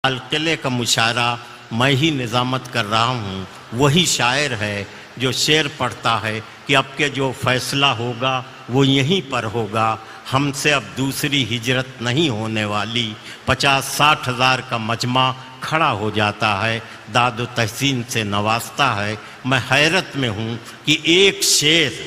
القلعے کا مشاعرہ میں ہی نظامت کر رہا ہوں، وہی شاعر ہے جو شعر پڑھتا ہے کہ اب کے جو فیصلہ ہوگا وہ یہیں پر ہوگا، ہم سے اب دوسری ہجرت نہیں ہونے والی۔ 50-60 ہزار کا مجمع کھڑا ہو جاتا ہے، داد و تحسین سے نوازتا ہے۔ میں حیرت میں ہوں کہ ایک شعر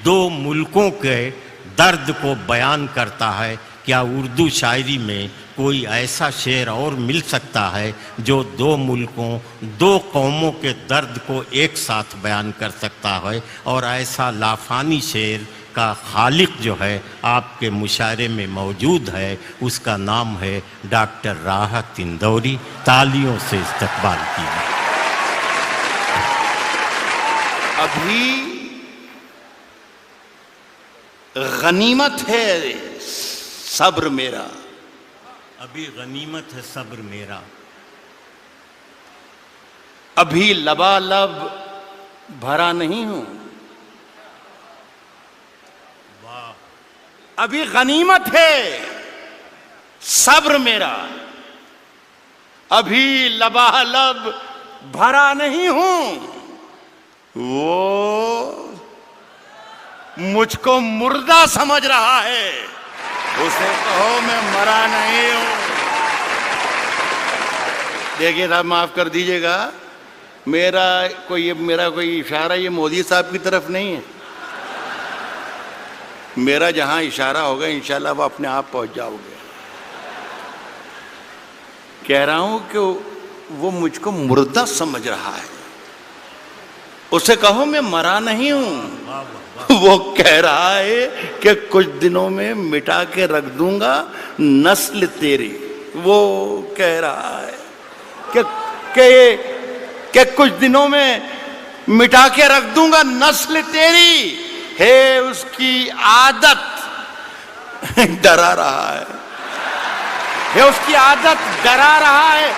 2 ملکوں کے درد کو بیان کرتا ہے۔ کیا اردو شاعری میں کوئی ایسا شعر اور مل سکتا ہے جو 2 ملکوں 2 قوموں کے درد کو ایک ساتھ بیان کر سکتا ہے؟ اور ایسا لافانی شعر کا خالق جو ہے آپ کے مشاعرے میں موجود ہے، اس کا نام ہے ڈاکٹر راحت اندوری۔ تالیوں سے استقبال کیجیے۔ ابھی غنیمت ہے صبر میرا، ابھی غنیمت ہے صبر میرا، ابھی لبالب بھرا نہیں ہوں۔ ابھی غنیمت ہے صبر میرا، ابھی لبالب بھرا نہیں ہوں۔ وہ مجھ کو مردہ سمجھ رہا ہے، اسے کہو میں مرا نہیں ہوں۔ دیکھیے صاحب معاف کر دیجئے گا، میرا کوئی اشارہ یہ مودی صاحب کی طرف نہیں ہے۔ میرا جہاں اشارہ ہوگا انشاءاللہ وہ اپنے آپ پہنچ جاؤ گے۔ کہہ رہا ہوں کہ وہ مجھ کو مردہ سمجھ رہا ہے، اسے کہو میں مرا نہیں ہوں۔ وہ کہہ رہا ہے کہ کچھ دنوں میں مٹا کے رکھ دوں گا نسل تیری۔ وہ کہہ رہا ہے کہ کچھ دنوں میں مٹا کے رکھ دوں گا نسل تیری، ہے اس کی عادت ڈرا رہا ہے، اس کی عادت ڈرا رہا ہے۔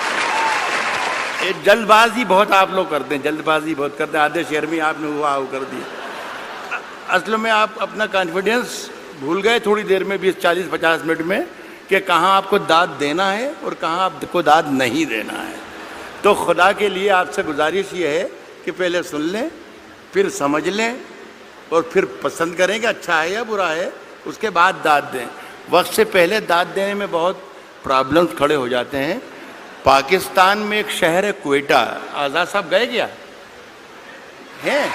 جلد بازی بہت آپ لوگ کرتے ہیں، جلد بازی بہت کرتے ہیں، آدھے شعر میں آپ نے ہوا کر دیا۔ اصل میں آپ اپنا کانفیڈنس بھول گئے تھوڑی دیر میں، 20-40-50 منٹ میں، کہ کہاں آپ کو داد دینا ہے اور کہاں آپ کو داد نہیں دینا ہے۔ تو خدا کے لیے آپ سے گزارش یہ ہے کہ پہلے سن لیں، پھر سمجھ لیں، اور پھر پسند کریں کہ اچھا ہے یا برا ہے، اس کے بعد داد دیں۔ وقت سے پہلے داد دینے میں بہت پرابلمز کھڑے ہو جاتے ہیں۔ پاکستان میں ایک شہر ہے کوئٹہ، آزاد صاحب گئے کیا ہیں؟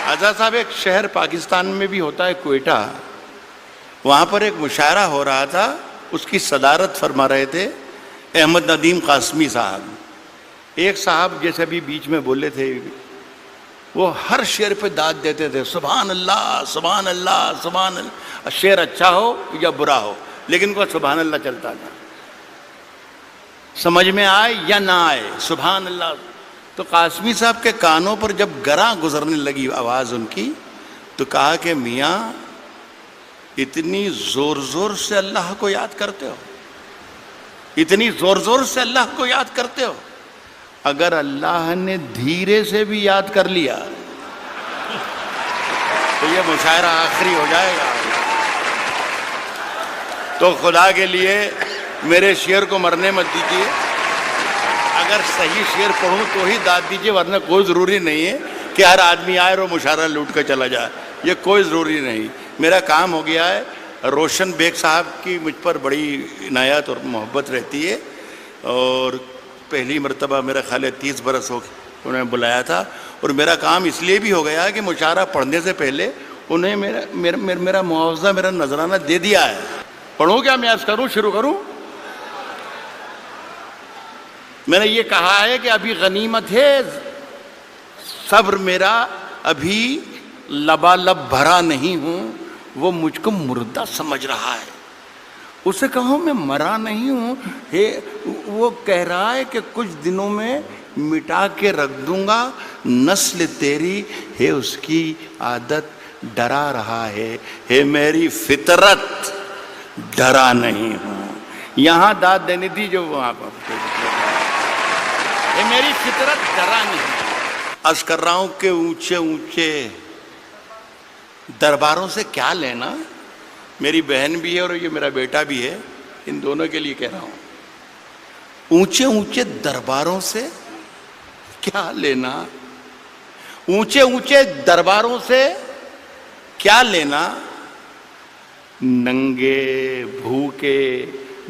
آزاد صاحب ایک شہر پاکستان میں بھی ہوتا ہے کوئٹہ، وہاں پر ایک مشاعرہ ہو رہا تھا، اس کی صدارت فرما رہے تھے احمد ندیم قاسمی صاحب۔ ایک صاحب جیسے ابھی بیچ میں بولے تھے، وہ ہر شعر پہ داد دیتے تھے، سبحان اللہ سبحان اللہ سبحان اللہ، شعر اچھا ہو یا برا ہو لیکن وہ سبحان اللہ چلتا تھا، سمجھ میں آئے یا نہ آئے سبحان اللہ۔ تو قاسمی صاحب کے کانوں پر جب گراں گزرنے لگی آواز ان کی، تو کہا کہ میاں اتنی زور زور سے اللہ کو یاد کرتے ہو، اتنی زور زور سے اللہ کو یاد کرتے ہو، اگر اللہ نے دھیرے سے بھی یاد کر لیا تو یہ مشاعرہ آخری ہو جائے گا۔ تو خدا کے لیے میرے شعر کو مرنے مت دیجیے، اگر صحیح شعر پڑھوں تو ہی داد دیجیے، ورنہ کوئی ضروری نہیں ہے کہ ہر آدمی آئے اور مشاعرہ لوٹ کر چلا جائے، یہ کوئی ضروری نہیں۔ میرا کام ہو گیا ہے۔ روشن بیگ صاحب کی مجھ پر بڑی عنایت اور محبت رہتی ہے، اور پہلی مرتبہ میرا خیال ہے 30 برس ہو انہوں نے بلایا تھا، اور میرا کام اس لیے بھی ہو گیا کہ مشاعرہ پڑھنے سے پہلے انہیں میرا معاوضہ، میرا نذرانہ دے دیا ہے۔ پڑھوں کیا میں عرض کروں، شروع کروں؟ میں نے یہ کہا ہے کہ ابھی غنیمت ہے صبر میرا، ابھی لبالب بھرا نہیں ہوں۔ وہ مجھ کو مردہ سمجھ رہا ہے، اسے کہوں میں مرا نہیں ہوں۔ وہ کہہ رہا ہے کہ کچھ دنوں میں مٹا کے رکھ دوں گا نسل تیری، ہے اس کی عادت ڈرا رہا ہے میری فطرت ڈرا نہیں ہوں۔ یہاں داد دینی تھی جو وہاں پر، ہے میری فطرت ڈرا نہیں۔ عرض کر رہا ہوں کہ اونچے اونچے درباروں سے کیا لینا، میری بہن بھی ہے اور یہ میرا بیٹا بھی ہے، ان دونوں کے لیے کہہ رہا ہوں۔ اونچے اونچے درباروں سے کیا لینا، اونچے اونچے درباروں سے کیا لینا، ننگے بھوکے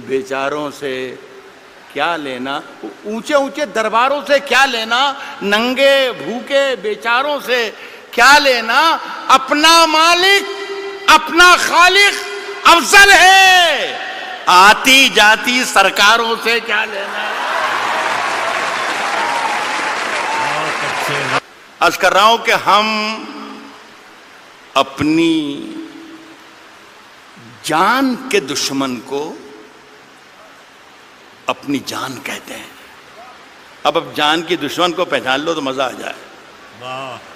بیچاروں سے کیا لینا، اونچے اونچے درباروں سے کیا لینا، ننگے بھوکے بیچاروں سے کیا لینا، اپنا مالک اپنا خالق افضل ہے، آتی جاتی سرکاروں سے کیا لینا۔ عرض کر رہا ہوں کہ ہم اپنی جان کے دشمن کو اپنی جان کہتے ہیں۔ اب جان کی دشمن کو پہچان لو تو مزہ آ جائے۔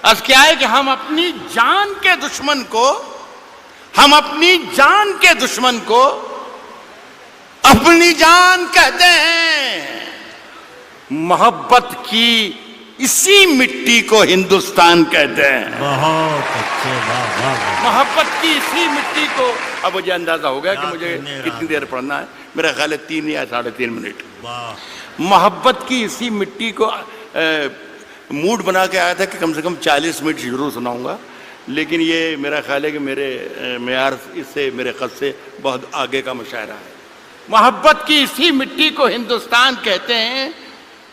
عرض کیا ہے کہ ہم اپنی جان کے دشمن کو، ہم اپنی جان کے دشمن کو اپنی جان کہتے ہیں۔ محبت کی اسی مٹی کو ہندوستان کہتے ہیں۔ بہت اچھے، محبت کی اسی مٹی کو، اب مجھے اندازہ ہو گیا کہ مجھے کتنی دیر پڑھنا ہے، میرا خیال ہے 3 یا 3.5 منٹ۔ محبت کی اسی مٹی کو موڈ بنا کے آیا تھا کہ کم سے کم 40 منٹ ضرور سناؤں گا، لیکن یہ میرا خیال ہے کہ میرے معیار اس سے، میرے قد سے بہت آگے کا مشاعرہ ہے۔ محبت کی اسی مٹی کو ہندوستان کہتے ہیں،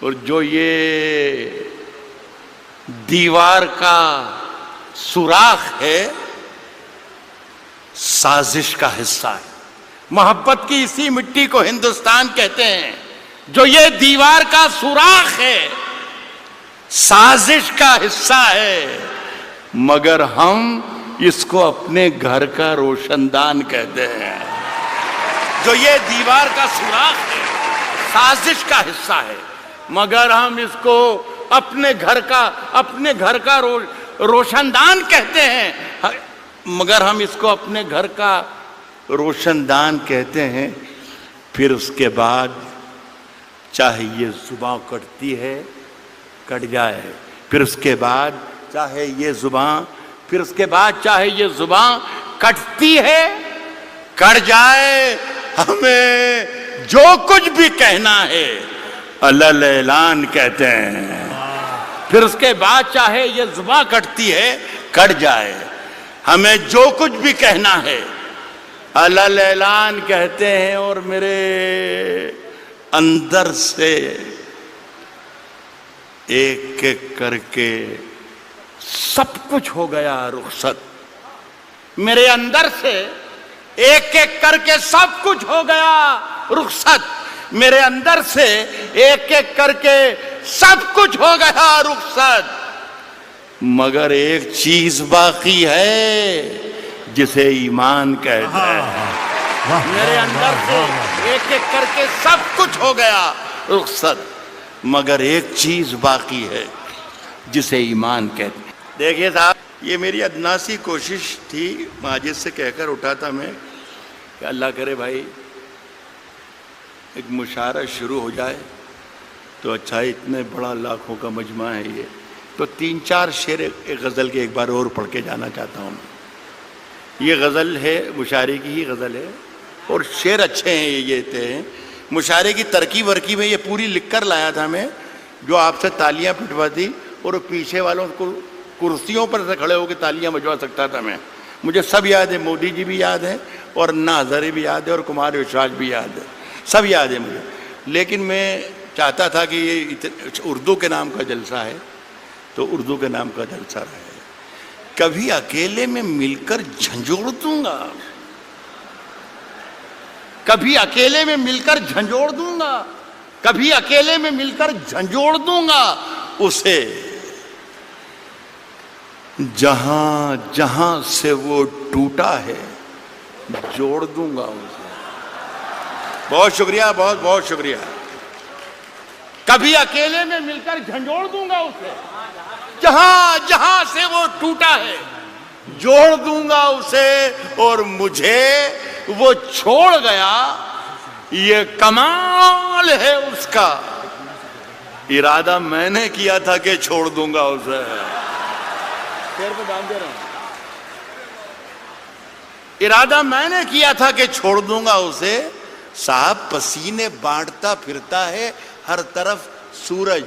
اور جو یہ دیوار کا سوراخ ہے سازش کا حصہ ہے۔ محبت کی اسی مٹی کو ہندوستان کہتے ہیں، جو یہ دیوار کا سوراخ ہے سازش کا حصہ ہے، مگر ہم اس کو اپنے گھر کا روشن دان کہتے ہیں۔ جو یہ دیوار کا سوراخ ہے سازش کا حصہ ہے، مگر ہم اس کو اپنے گھر کا روشن دان کہتے ہیں، مگر ہم اس کو اپنے گھر کا روشن دان کہتے ہیں۔ پھر اس کے بعد چاہے یہ زباں کٹتی ہے کٹ جائے، پھر اس کے بعد چاہے یہ زباں کٹتی ہے کٹ جائے، ہمیں جو کچھ بھی کہنا ہے الل اعلان کہتے ہیں۔ پھر اس کے بعد چاہے یہ زباں کٹتی ہے کٹ جائے، ہمیں جو کچھ بھی کہنا ہے الل اعلان کہتے ہیں۔ اور میرے اندر سے ایک ایک کر کے سب کچھ ہو گیا رخصت، میرے اندر سے ایک ایک کر کے سب کچھ ہو گیا رخصت، میرے اندر سے ایک ایک کر کے سب کچھ ہو گیا رخصت، مگر ایک چیز باقی ہے جسے ایمان کہتے ہیں۔ میرے اندر سے ایک ایک کر کے سب کچھ ہو گیا رخصت، مگر ایک چیز باقی ہے جسے ایمان کہتے ہیں۔ دیکھیے صاحب، یہ میری ادناسی کوشش تھی، ماجد سے کہہ کر اٹھا تھا میں کہ اللہ کرے بھائی ایک مشاعرہ شروع ہو جائے تو اچھا، اتنے بڑا لاکھوں کا مجمع ہے یہ، تو 3-4 شعر ایک غزل کے ایک بار اور پڑھ کے جانا چاہتا ہوں۔ یہ غزل ہے، مشاعرے کی ہی غزل ہے، اور شعر اچھے ہیں یہ تھے۔ مشاعرے کی ترکیب ورکیب میں یہ پوری لکھ کر لایا تھا میں، جو آپ سے تالیاں پٹواتی اور پیچھے والوں کو کرسیوں پر سے کھڑے ہو کے تالیاں بجوا سکتا تھا میں۔ مجھے سب یاد ہے، مودی جی بھی یاد ہے، اور انا ہزارے بھی یاد ہے، اور کمار وشواس بھی یاد ہے، سب یاد ہے مجھے۔ لیکن میں چاہتا تھا کہ یہ اردو کے نام کا جلسہ ہے تو اردو کے نام کا جلسہ رہے۔ کبھی اکیلے میں مل کر جھنجھوڑ دوں گا، کبھی اکیلے میں مل کر جھنجھوڑ دوں گا، کبھی اکیلے میں مل کر جھنجھوڑ دوں گا اسے، جہاں جہاں سے وہ ٹوٹا ہے جوڑ دوں گا اسے۔ بہت شکریہ، بہت بہت شکریہ۔ کبھی اکیلے میں مل کر جھنجھوڑ دوں گا اسے، جہاں جہاں سے وہ ٹوٹا ہے جوڑ دوں گا اسے، اور مجھے وہ چھوڑ گیا یہ کمال ہے اس کا، ارادہ میں نے کیا تھا کہ چھوڑ دوں گا اسے۔ شعر پہ دام دے رہا ہوں۔ ارادہ میں نے کیا تھا کہ چھوڑ دوں گا اسے، صاحب پسینے بانٹتا پھرتا ہے ہر طرف سورج.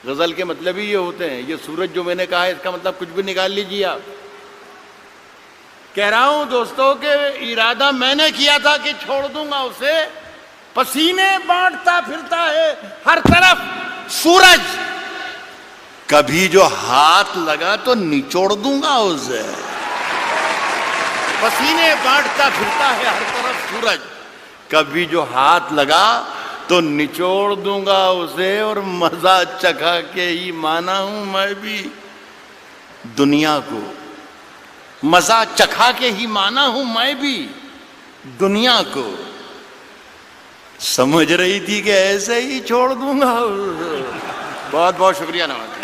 غزل کے مطلب ہی یہ ہوتے ہیں. یہ سورج جو میں نے کہا ہے اس کا مطلب کچھ بھی نکال لیجیے آپ. کہہ رہا ہوں دوستوں کہ ارادہ میں نے کیا تھا کہ چھوڑ دوں گا اسے, پسینے بانٹتا پھرتا ہے ہر طرف سورج, کبھی جو ہاتھ لگا تو نچوڑ دوں گا اسے. پسینے بانٹتا پھرتا ہے ہر طرف سورج, کبھی جو ہاتھ لگا تو نچوڑ دوں گا اسے, اور مزہ چکھا کے ہی مانا ہوں میں بھی دنیا کو. مزہ چکھا کے ہی مانا ہوں میں بھی دنیا کو. سمجھ رہی تھی کہ ایسے ہی چھوڑ دوں گا. بہت بہت شکریہ. نواز.